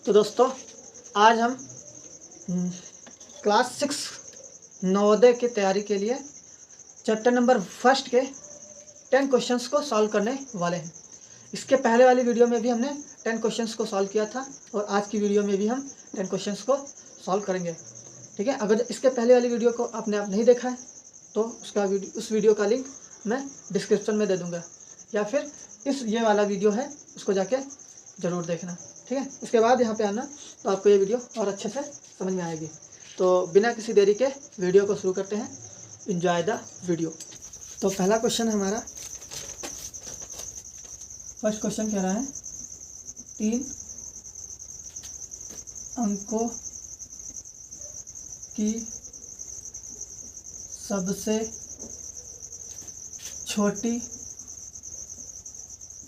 तो दोस्तों आज हम क्लास 6 नवोदय की तैयारी के लिए चैप्टर नंबर 1 के 10 क्वेश्चंस को सॉल्व करने वाले हैं। इसके पहले वाली वीडियो में भी हमने 10 क्वेश्चंस को सॉल्व किया था और आज की वीडियो में भी हम 10 क्वेश्चंस को सॉल्व करेंगे। ठीक है, अगर इसके पहले वाली वीडियो को आपने नहीं देखा है तो उस वीडियो का लिंक मैं डिस्क्रिप्शन में दे दूँगा, या फिर ये वाला वीडियो है उसको जाके ज़रूर देखना। ठीक है, उसके बाद यहाँ पे आना तो आपको ये वीडियो और अच्छे से समझ में आएगी। तो बिना किसी देरी के वीडियो को शुरू करते हैं। Enjoy the video. तो पहला क्वेश्चन हमारा, फर्स्ट क्वेश्चन कह रहा है 3 अंकों की सबसे छोटी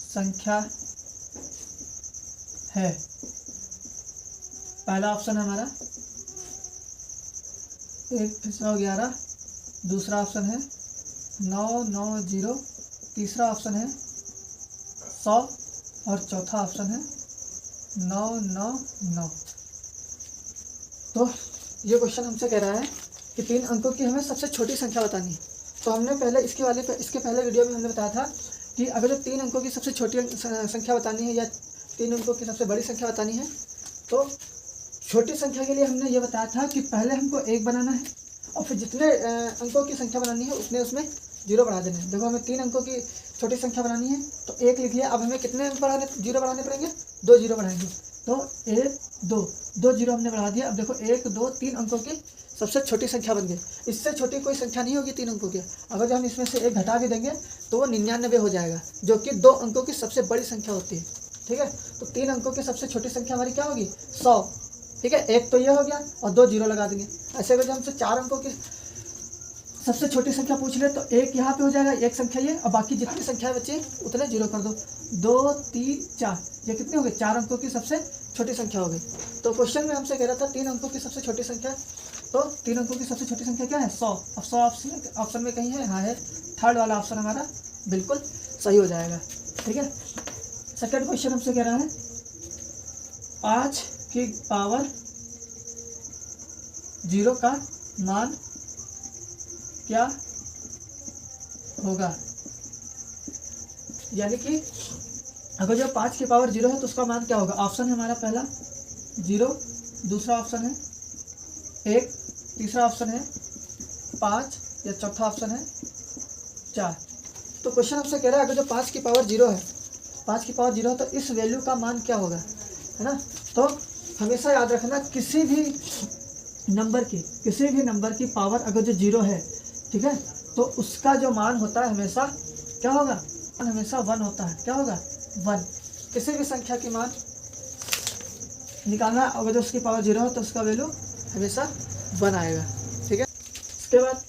संख्या है। पहला ऑप्शन हमारा 1/11, दूसरा ऑप्शन है 990, तीसरा ऑप्शन है 100 और चौथा ऑप्शन है 999। तो ये क्वेश्चन हमसे कह रहा है कि 3 अंकों की हमें सबसे छोटी संख्या बतानी है। तो हमने पहले इसके पहले वीडियो में हमने बताया था कि अगर जो 3 अंकों की सबसे छोटी संख्या बतानी है या 3 अंकों की सबसे बड़ी संख्या बतानी है, तो छोटी संख्या के लिए हमने ये बताया था कि पहले हमको 1 बनाना है और फिर जितने अंकों की संख्या बनानी है उतने उसमें 0 बढ़ा देने हैं। देखो, हमें 3 अंकों की छोटी संख्या बनानी है तो 1 लिख लिया। अब हमें कितने अंक 0 बढ़ाने पड़ेंगे? 2 0 बढ़ाएंगे। तो 1 2 0 हमने बढ़ा दिया। अब देखो 1 2 3 अंकों की सबसे छोटी संख्या बन गई। इससे छोटी कोई संख्या नहीं होगी 3 अंकों की। अगर जो हम इसमें से 1 घटा भी देंगे तो वो 99 हो जाएगा, जो कि 2 अंकों की सबसे बड़ी संख्या होती है। ठीक है, तो 3 अंकों की सबसे छोटी संख्या हमारी क्या होगी? 100। ठीक है, 1 तो ये हो गया और 2 0 लगा देंगे। ऐसे अगर हमसे 4 अंकों की सबसे छोटी संख्या पूछ ले तो 1 यहाँ पे हो जाएगा, 1 संख्या ये, और बाकी जितनी संख्या बची उतने 0 कर दो। 2 3 4, ये कितने हो गए? 4 अंकों की सबसे छोटी संख्या हो गई। तो क्वेश्चन में हमसे कह रहा था 3 अंकों की सबसे छोटी संख्या, तो 3 अंकों की सबसे छोटी संख्या क्या है? 100। अब 100 ऑप्शन में कहीं है? हाँ है। थर्ड वाला ऑप्शन हमारा बिल्कुल सही हो जाएगा। ठीक है, सेकंड क्वेश्चन हमसे कह रहा है 5 की पावर 0 का मान क्या होगा? यानी कि अगर जो 5 की पावर 0 है तो उसका मान क्या होगा? ऑप्शन है हमारा पहला 0, दूसरा ऑप्शन है 1, तीसरा ऑप्शन है 5 या चौथा ऑप्शन है 4। तो क्वेश्चन हमसे कह रहा है अगर जो 5 की पावर 0 है, 5 की पावर 0 है तो इस वैल्यू का मान क्या होगा, है ना? तो हमेशा याद रखना किसी भी नंबर की पावर अगर जो 0 है, ठीक है, तो उसका जो मान होता है हमेशा क्या होगा? हमेशा 1 होता है। क्या होगा? 1। किसी भी संख्या की मान निकालना, अगर जो उसकी पावर 0 हो तो उसका वैल्यू हमेशा 1 आएगा। ठीक है, इसके बाद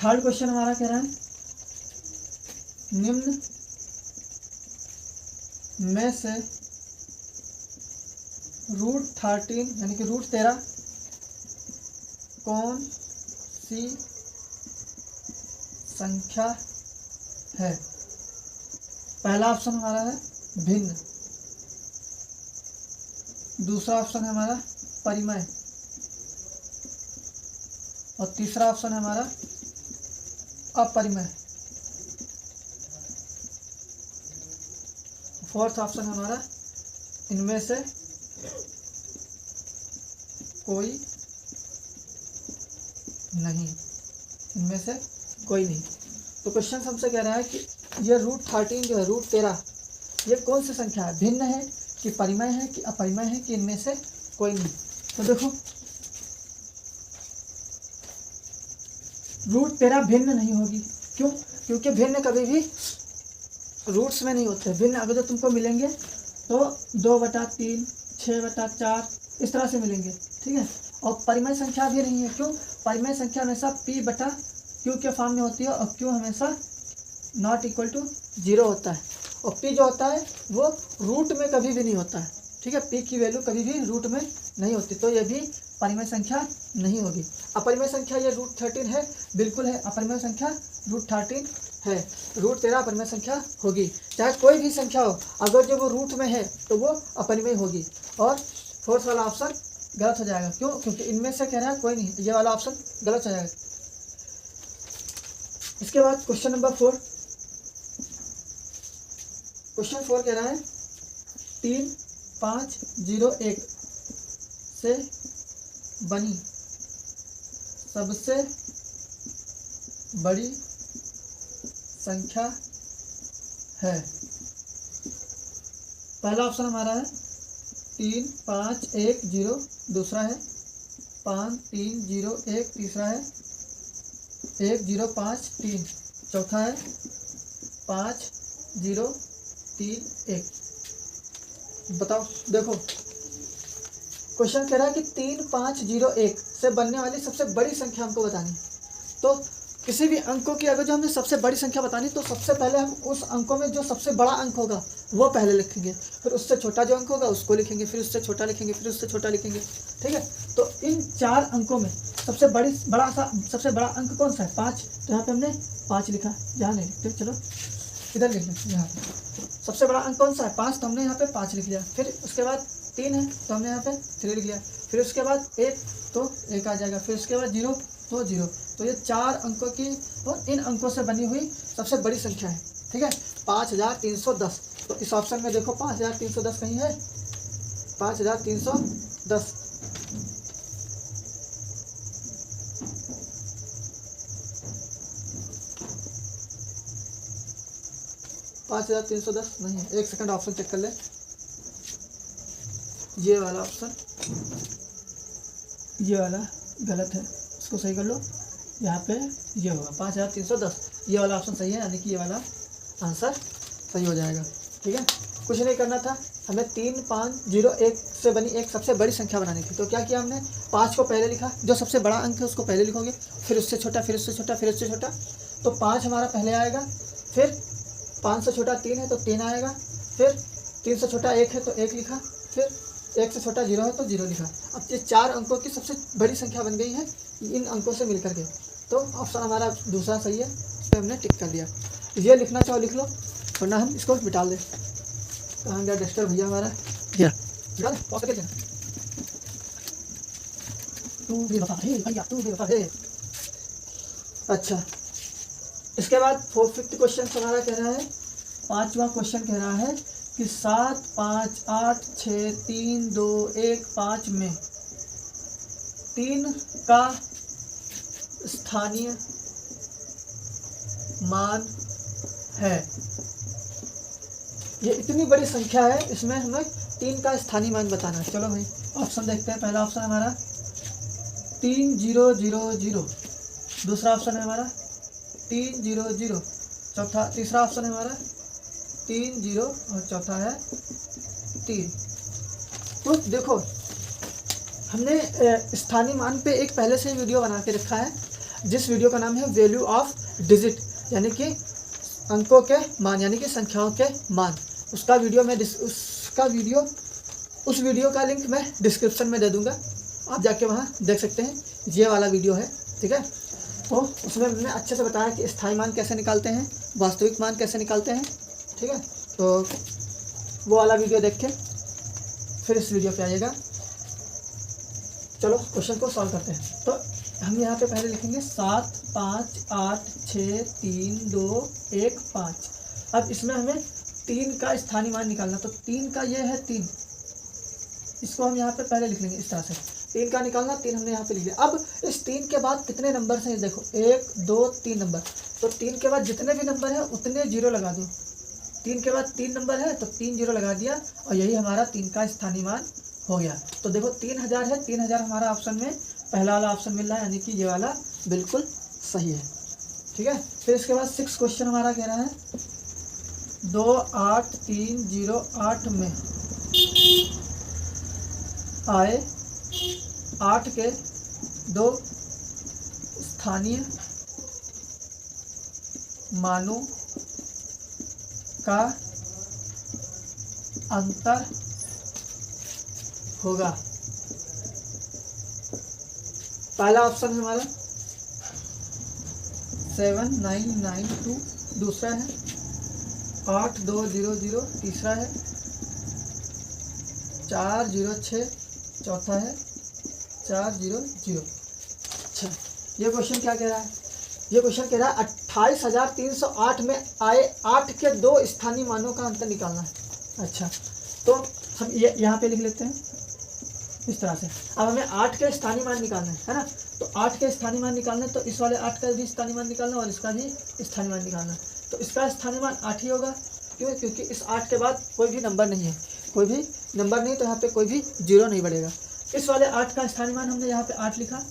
थर्ड क्वेश्चन हमारा कह रहा है निम्न में से √13 यानी कि √13 कौन सी संख्या है? पहला ऑप्शन हमारा है भिन्न, दूसरा ऑप्शन है हमारा परिमेय और तीसरा ऑप्शन है हमारा अपरिमेय। फोर्थ ऑप्शन है हमारा इनमें से कोई नहीं। इनमें से कोई नहीं। तो क्वेश्चन हमसे कह रहा है कि ये √13 जो है, √13, ये कौन सी संख्या है? भिन्न है कि परिमेय है कि अपरिमेय है कि इनमें से कोई नहीं? तो देखो √13 भिन्न नहीं होगी। क्यों? क्योंकि भिन्न कभी भी रूट्स में नहीं होते। भिन्न अगर जो तुमको मिलेंगे तो 2/3, 6/4 इस तरह से मिलेंगे। ठीक है, और परिमेय संख्या भी नहीं है। क्यों? परिमेय संख्या हमेशा P/Q के फॉर्म में होती है और Q हमेशा ≠ 0 होता है, और P जो होता है वो रूट में कभी भी नहीं होता है। ठीक है, P की वैल्यू कभी भी रूट में नहीं होती, तो ये भी परिमेय संख्या नहीं होगी। अपरिमेय संख्या ये √13 है, बिल्कुल है, अपरिमेय संख्या √13 है। √13 अपरिमेय संख्या होगी। चाहे कोई भी संख्या हो, अगर जो वो रूट में है तो वो अपरिमेय होगी। और फोर्थ वाला ऑप्शन गलत हो जाएगा। क्यों? क्योंकि इनमें से कह रहा है कोई नहीं, ये वाला ऑप्शन गलत हो जाएगा। इसके बाद क्वेश्चन नंबर 4, क्वेश्चन 4 कह रहा है 3501 से बनी सबसे बड़ी संख्या है। पहला ऑप्शन हमारा है 3510, दूसरा है 5301, तीसरा है 1053, चौथा है 5031। बताओ। देखो क्वेश्चन कह रहा है कि 3501 से बनने वाली सबसे बड़ी संख्या हमको बतानी। तो किसी भी अंकों की अगर जो हमें सबसे बड़ी संख्या बतानी, तो सबसे पहले हम उस अंकों में जो सबसे बड़ा अंक होगा वो पहले लिखेंगे, फिर उससे छोटा जो अंक होगा उसको लिखेंगे, फिर उससे छोटा लिखेंगे, फिर उससे छोटा लिखेंगे। ठीक है। तो इन 4 अंकों में सबसे सबसे बड़ा अंक कौन सा है? 5। तो यहाँ पे हमने 5 लिखा, यहाँ नहीं लिखते, चलो इधर लिख लें। यहाँ पे सबसे बड़ा अंक कौन सा है? 5, तो हमने यहाँ पे 5 लिख लिया। फिर उसके बाद 3 है तो हमने यहाँ पे 3 लिख लिया। फिर उसके बाद 1 तो 1 आ जाएगा। फिर उसके बाद 0 तो 0। तो ये 4 अंकों की और इन अंकों से बनी हुई सबसे बड़ी संख्या है। ठीक है। 5310। तो इस ऑप्शन में देखो 5310 कहीं है? 5310। नहीं है। एक सेकंड ऑप्शन चेक कर ले। ये वाला ऑप्शन, ये वाला गलत है, इसको सही कर लो। यहाँ पे ये होगा 5310, ये वाला ऑप्शन सही है, यानी कि ये वाला आंसर सही हो जाएगा। ठीक है। कुछ नहीं करना था, हमें 3501 से बनी एक सबसे बड़ी संख्या बनानी थी। तो क्या किया हमने? 5 को पहले लिखा, जो सबसे बड़ा अंक है उसको पहले लिखोगे, फिर उससे छोटा, फिर उससे छोटा, फिर उससे छोटा। तो 5 हमारा पहले आएगा, फिर 5 से छोटा 3 है तो 3 आएगा, फिर 3 से छोटा 1 है तो 1 लिखा, फिर 1 से छोटा 0 है तो 0 लिखा। अब ये 4 अंकों की सबसे बड़ी संख्या बन गई है इन अंकों से मिलकर के। तो ऑप्शन हमारा दूसरा सही है, इस पर हमने टिक कर दिया। ये लिखना चाहो लिख लो, वरना हम इसको मिटा दें। कहाँ गया डस्टर भैया हमारा? तू भी बता भैया, तू भी बता। अच्छा, इसके बाद 4th क्वेश्चन हमारा कह रहा है, 5वां क्वेश्चन कह रहा है कि 7, 5, 8, 6, 3, 2, 1, 5 में 3 का स्थानीय मान है। ये इतनी बड़ी संख्या है, इसमें हमें 3 का स्थानीय मान बताना है। चलो भाई ऑप्शन देखते हैं। पहला ऑप्शन हमारा 3000, दूसरा ऑप्शन है हमारा 300, तीसरा ऑप्शन है हमारा 30 और चौथा है 3। तो देखो हमने स्थानीय मान पे एक पहले से वीडियो बना के रखा है, जिस वीडियो का नाम है वैल्यू ऑफ डिजिट, यानी कि अंकों के मान, यानी कि संख्याओं के मान। उसका वीडियो उस वीडियो का लिंक मैं डिस्क्रिप्शन में दे दूंगा, आप जाके वहाँ देख सकते हैं। ये वाला वीडियो है। ठीक है। तो उसमें मैंने अच्छे से बताया कि स्थायी मान कैसे निकालते हैं, वास्तविक मान कैसे निकालते हैं। ठीक है। तो वो वाला वीडियो देख के फिर इस वीडियो पे आइएगा। चलो क्वेश्चन को सॉल्व करते हैं। तो हम यहाँ पे पहले लिखेंगे 7, 5, 8, 6, 3, 2, 1, 5। अब इसमें हमें 3 का स्थानीय मान निकालना। तो 3 का ये है 3, इसको हम यहाँ पे पहले लिख लेंगे इस तरह से। 3 का निकालना, 3 हमने यहाँ पे लिख लिया। अब इस 3 के बाद कितने नंबर हैं देखो, 1, 2, 3 नंबर। तो 3 के बाद जितने भी नंबर हैं उतने 0 लगा दो। 3 के बाद 3 नंबर है तो 3 0 लगा दिया, और यही हमारा 3 का स्थानीय मान हो गया। तो देखो 3000 है, 3000 हमारा ऑप्शन में पहला वाला ऑप्शन मिल रहा है, यानी कि ये वाला बिल्कुल सही है। ठीक है। फिर इसके बाद 6 क्वेश्चन हमारा कह रहा है 28308 में आए 8 के 2 स्थानीय मानों का अंतर होगा। पहला ऑप्शन है हमारा 7992, दूसरा है 8200, तीसरा है 406, चौथा है 400। अच्छा, ये क्वेश्चन क्या कह रहा है? ये क्वेश्चन कह रहा है 28,308 में आए 8 के 2 स्थानीय मानों का अंतर निकालना है। अच्छा, तो हम ये यहाँ पे लिख लेते हैं इस तरह से। अब हमें 8 के स्थानीय मान निकालना है ना, तो 8 के स्थानीय मान निकालना है, तो इस वाले 8 का भी स्थानीय मान निकालना और इसका भी स्थानीय मान निकालना है। तो इसका स्थानीय मान 8 ही होगा, क्यों? क्योंकि इस 8 के बाद कोई भी नंबर नहीं है, कोई भी नंबर नहीं, तो यहाँ पे कोई भी जीरो नहीं बढ़ेगा। इस वाले 8 का स्थानीय मान हमने यहाँ पे 8 लिखा।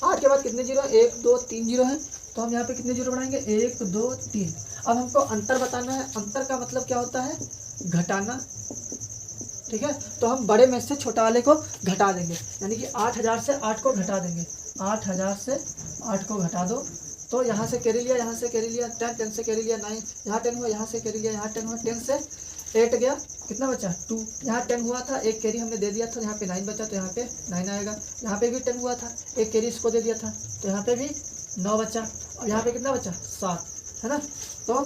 8 के बाद कितने जीरो? 1 2 3 जीरो है, तो हम यहाँ पे कितने जीरो बढ़ाएंगे? 1 2 3। अब हमको अंतर बताना है। अंतर का मतलब क्या होता है? घटाना। ठीक है, तो हम बड़े में से छोटा वाले को घटा देंगे, यानी कि 8,000 से 8 को घटा देंगे। 8,000 से 8 को घटा दो, तो यहाँ से कैरी लिया, यहाँ से कैरी लिया, 10 10 से कैरी लिया 9, यहाँ 10 हुआ, यहाँ से कैरी लिया, यहाँ 10 हुआ, 10 से 8 गया, कितना बचा? 2। यहाँ 10 हुआ था, एक कैरी हमने दे दिया था, यहाँ पे 9 बचा, तो यहाँ पे 9 आएगा। यहाँ पे भी 10 हुआ था, एक कैरी इसको दे दिया था, तो यहाँ पे भी 9 बचा, और यहाँ पे कितना बचा? 7, है ना। तो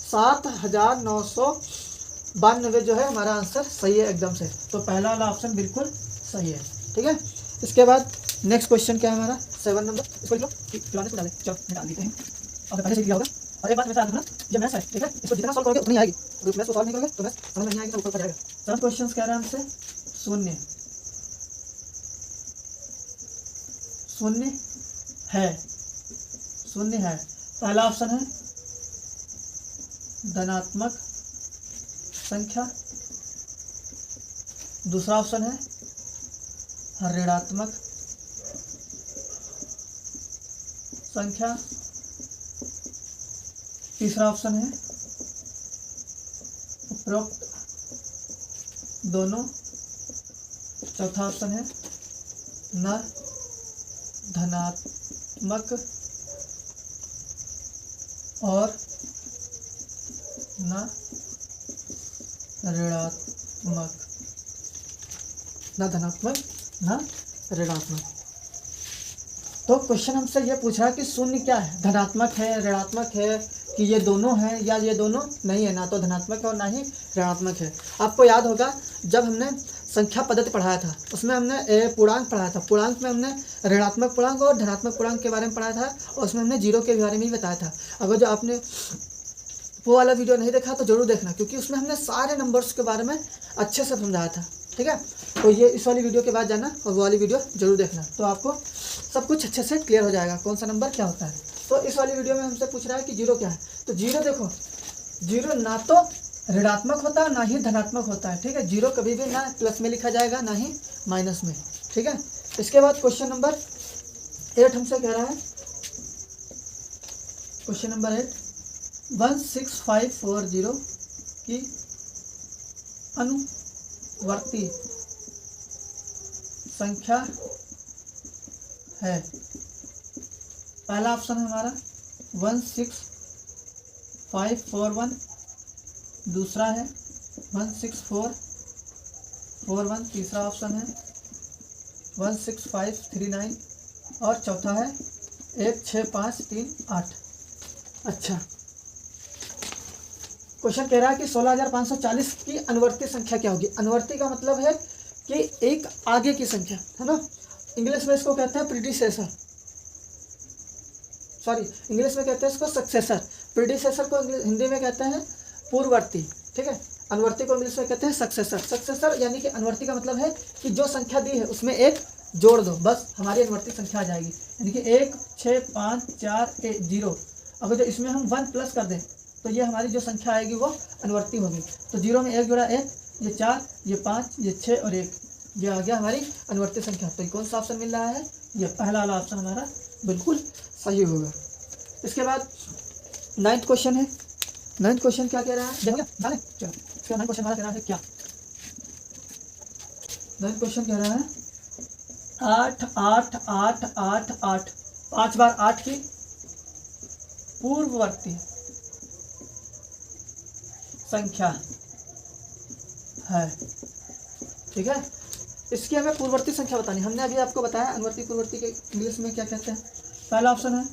7,992 जो है हमारा आंसर सही है एकदम से। तो पहला वाला ऑप्शन बिल्कुल सही है। ठीक है, इसके बाद नेक्स्ट क्वेश्चन क्या है हमारा? 7 नंबर। इसको लिख लो, प्लान को डालें, चलो निकाल देते हैं। और पहले से लिया होगा, और एक बात मेरे साथ रखना, जब मैथ्स है, ठीक है, इसको जितना सॉल्व करोगे उतनी आएगी, और मैथ्स को सॉल्व नहीं करोगे तो मैथ्स समझ में नहीं आएगी, तो ऊपर जाएगा। 7 क्वेश्चन कह रहा है हमसे शून्य है, शून्य है। पहला ऑप्शन है धनात्मक संख्या, दूसरा ऑप्शन है ऋणात्मक संख्या, तीसरा ऑप्शन है उपरोक्त दोनों, चौथा ऑप्शन है न धनात्मक और न ऋणात्मक, न धनात्मक न ऋणात्मक। तो क्वेश्चन हमसे ये पूछ रहा है कि शून्य क्या है? धनात्मक है, ऋणात्मक है, कि ये दोनों हैं, या ये दोनों नहीं है, ना तो धनात्मक है और ना ही ऋणात्मक है। आपको याद होगा जब हमने संख्या पद्धति पढ़ाया था, उसमें हमने पूर्णांक पढ़ाया था। पूर्णांक में हमने ऋणात्मक पूर्णांक और धनात्मक पूर्णांक के बारे में पढ़ाया था, और उसमें हमने जीरो के बारे में भी बताया था। अगर जो आपने वो वाला वीडियो नहीं देखा तो जरूर देखना, क्योंकि उसमें हमने सारे नंबर्स के बारे में अच्छे से समझाया था। ठीक है, तो ये इस वाली वीडियो के बाद जाना और वो वाली वीडियो जरूर देखना, तो आपको सब कुछ अच्छे से क्लियर हो जाएगा कौन सा नंबर क्या होता है। तो इस वाली वीडियो में हमसे पूछ रहा है कि जीरो क्या है। तो जीरो देखो, जीरो ना तो ऋणात्मक होता है ना ही धनात्मक होता है। ठीक है, जीरो कभी भी ना प्लस में लिखा जाएगा ना ही माइनस में। ठीक है, इसके बाद क्वेश्चन नंबर 8 हमसे कह रहा है, क्वेश्चन नंबर 8, 16540 की अनुवर्ती संख्या है। पहला ऑप्शन है हमारा 16541, दूसरा है 16441, तीसरा ऑप्शन है 16539, और चौथा है 16538। अच्छा, क्वेश्चन कह रहा है कि 16,540 की अनुवर्ती संख्या क्या होगी। अनुवर्ती का मतलब है कि एक आगे की संख्या, है ना। इंग्लिश में इसको कहते हैं प्रीडिसेसर, सॉरी इंग्लिश में कहते हैं इसको सक्सेसर। प्रीडिसेसर को हिंदी में कहते हैं पूर्ववर्ती। ठीक है, अनुवर्ती को इंग्लिश में कहते हैं सक्सेसर। सक्सेसर यानी कि अनुवर्ती का मतलब है कि जो संख्या दी है उसमें एक जोड़ दो, बस हमारी अनुवर्ती संख्या आ जाएगी। यानी कि 1 6 5 4 0, अगर जो इसमें हम 1 प्लस कर दें तो ये हमारी जो संख्या आएगी वो अनुवर्ती होगी। तो 0 में 1 जोड़ा 1, ये 4, ये 5, ये 6 और 1, ये आ गया हमारी अनुवर्ती संख्या। तो कौन सा ऑप्शन मिल रहा है? ये पहला वाला ऑप्शन हमारा बिल्कुल सही होगा। इसके बाद 9th क्वेश्चन है। 9th क्वेश्चन क्या कह रहा है? देखो चलो, इसका 9th क्वेश्चन हमारा कह रहा है क्या? 9th क्वेश्चन कह रहा है 8 8 8 8 8, 5 बार 8 की पूर्ववर्ती संख्या है। ठीक है, इसकी हमें पूर्ववर्ती संख्या बतानी। हमने अभी आपको बताया अनुवर्ती पूर्ववर्ती के इंग्लिश में क्या कहते हैं। पहला ऑप्शन है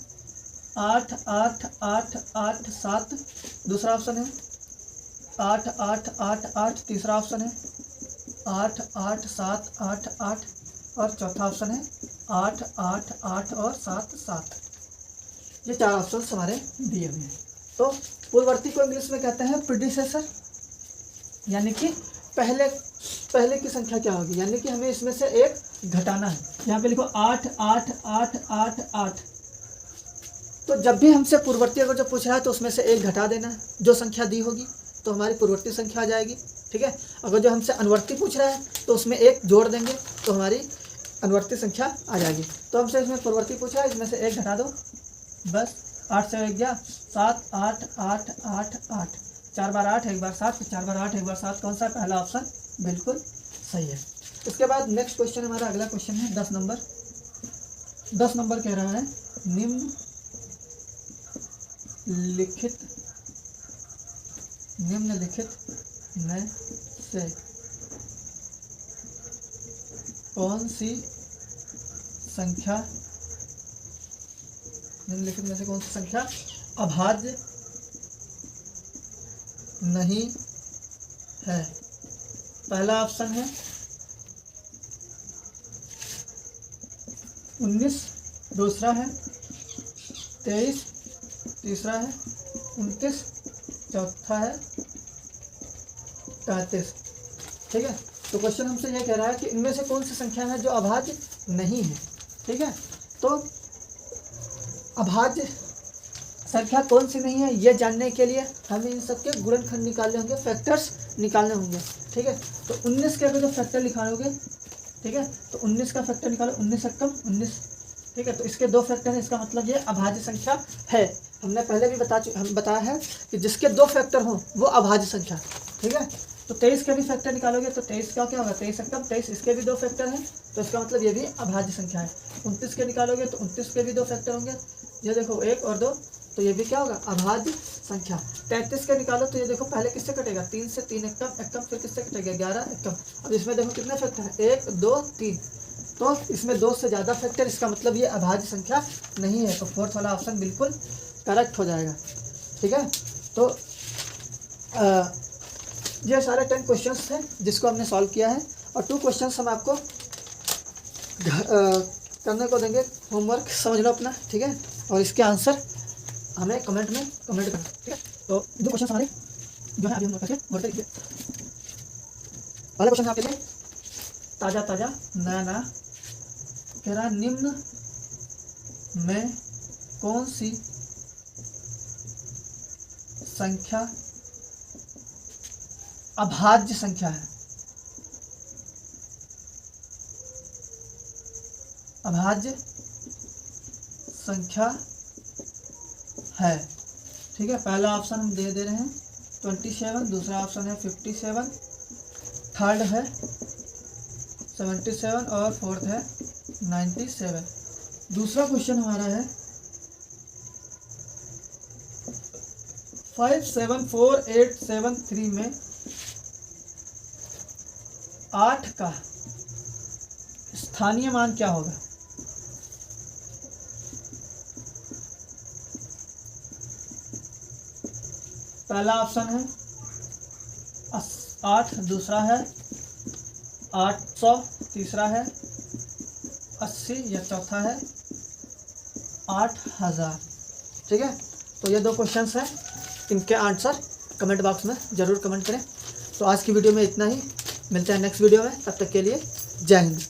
8 8 8 8 7, दूसरा ऑप्शन है 8 8 8 8, तीसरा ऑप्शन है 8 8 7 8 8 और चौथा ऑप्शन है 8 8 8 और 7 7। ये 4 ऑप्शन हमारे दिए हुए हैं। तो पूर्ववर्ती को इंग्लिश में कहते हैं प्रीडिसेसर, यानी कि पहले की संख्या क्या होगी, यानी कि हमें इसमें से एक घटाना है। यहाँ पे लिखो 8 8 8 8 8। तो जब भी हमसे पूर्ववर्ती अगर जो पूछ रहा है तो उसमें से एक घटा देना है, जो संख्या दी होगी तो हमारी पूर्ववर्ती संख्या आ जाएगी। ठीक है, अगर जो हमसे अनुवर्ती पूछ रहा है तो उसमें एक जोड़ देंगे तो हमारी अनुवर्ती संख्या आ जाएगी। तो हमसे इसमें पूर्ववर्ती पूछा है, इसमें से एक घटा दो, बस 8 से 1 गया 7 8 8 8 8। 4 बार 8 1 बार 7, 4 बार 8 1 बार 7। कौन सा? पहला ऑप्शन बिल्कुल सही है। इसके बाद नेक्स्ट क्वेश्चन हमारा अगला क्वेश्चन है 10 नंबर। 10 नंबर कह रहा है निम्नलिखित में से कौन सी संख्या अभाज्य नहीं है? पहला ऑप्शन है 19, दूसरा है 23, तीसरा है 29, चौथा है 33। ठीक है, तो क्वेश्चन हमसे ये कह रहा है कि इनमें से कौन सी संख्या है जो अभाज्य नहीं है। ठीक है, तो अभाज्य संख्या कौन सी नहीं है ये जानने के लिए हमें इन सब के गुणनखंड निकालने होंगे, फैक्टर्स निकालने होंगे। ठीक है, तो 19 के अगर जो फैक्टर निकालोगे, ठीक है, तो 19 का फैक्टर निकालो, 19 एकम 19। ठीक है, तो इसके 2 फैक्टर हैं, इसका मतलब ये अभाज्य संख्या है। हमने पहले भी बताया है कि जिसके 2 फैक्टर हों वो अभाज्य संख्या। ठीक है, तो 23 के भी फैक्टर निकालोगे तो 23 का क्या होगा? 23 एकम 23, इसके भी 2 फैक्टर हैं तो इसका मतलब ये भी अभाज्य संख्या है। 29 के निकालोगे तो 29 के भी 2 फैक्टर होंगे, ये देखो 1 और 2, तो ये भी क्या होगा? अभाज्य संख्या। 33 के निकालो तो ये देखो पहले किससे कटेगा? 3 से, 3 एकम फिर किससे कटेगा? 11 एकम। अब इसमें देखो कितने फैक्टर है? 1 2 3, तो इसमें 2 से ज़्यादा फैक्टर, इसका मतलब ये अभाज्य संख्या नहीं है। तो फोर्थ वाला ऑप्शन बिल्कुल करेक्ट हो जाएगा। ठीक है, तो ये सारे 10 क्वेश्चंस थे जिसको हमने सॉल्व किया है, और 2 क्वेश्चंस हम आपको करने को देंगे, होमवर्क समझ लो अपना। ठीक है, और इसके आंसर हमें कमेंट में कमेंट करना। ठीक है, तो 2 क्वेश्चन हमारे जो है अभी हम लोग करके बोलते हैं। पहला क्वेश्चन आपके लिए ताज़ा नया कह रहा, निम्न में कौन सी संख्या अभाज्य संख्या है? अभाज्य संख्या है। ठीक है, पहला ऑप्शन हम दे रहे हैं 27, दूसरा ऑप्शन है 57, थर्ड है 77 और फोर्थ है 97। दूसरा क्वेश्चन हमारा है 574873 में 8 का स्थानीय मान क्या होगा? पहला ऑप्शन है 8, दूसरा है 800, तीसरा है 80 या चौथा है 8000। ठीक है, तो ये 2 क्वेश्चंस हैं, इनके आंसर कमेंट बॉक्स में ज़रूर कमेंट करें। तो आज की वीडियो में इतना ही, मिलते हैं नेक्स्ट वीडियो में, तब तक के लिए जय हिंद।